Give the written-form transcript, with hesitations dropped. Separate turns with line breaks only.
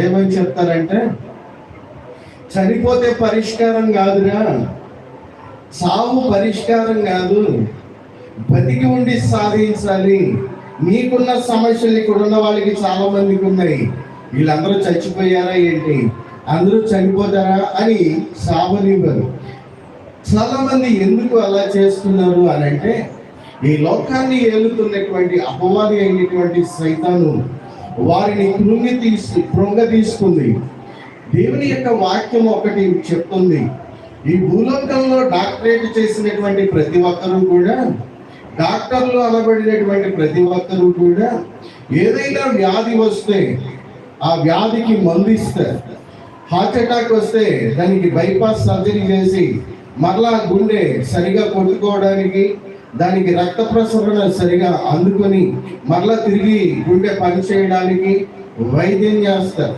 ఏమని చెప్తారంటే, చనిపోతే పరిష్కారం కాదురా, సావు పరిష్కారం కాదు, బతికి ఉండి సాధించాలి. మీకున్న సమస్యలు ఇక్కడ ఉన్న వాళ్ళకి చాలా మందికి ఉన్నాయి. వీళ్ళందరూ చచ్చిపోయారా ఏంటి, అందరూ చనిపోతారా అని సావనివ్వరు. చాలా మంది ఎందుకు అలా చేస్తున్నారు అని అంటే, ఈ లోకాన్ని ఏలుతున్నటువంటి అపవాది అయినటువంటి సైతాను వారిని కృంగతీస్తుంది. దేవుని యొక్క వాక్యం ఒకటి చెప్తుంది, ఈ భూలోకంలో డాక్టరేట్ చేసినటువంటి ప్రతి ఒక్కరూ కూడా, డాక్టర్లు అనబడినటువంటి ప్రతి ఒక్కరూ కూడా ఏదైనా వ్యాధి వస్తే ఆ వ్యాధికి మందు ఇస్తారు. హార్ట్ అటాక్ వస్తే దానికి బైపాస్ సర్జరీ చేసి మరలా గుండె సరిగా కొట్టుకోవడానికి, దానికి రక్త ప్రసరణ సరిగా అందుకొని మరలా తిరిగి గుండె పని చేయడానికి వైద్యం చేస్తారు.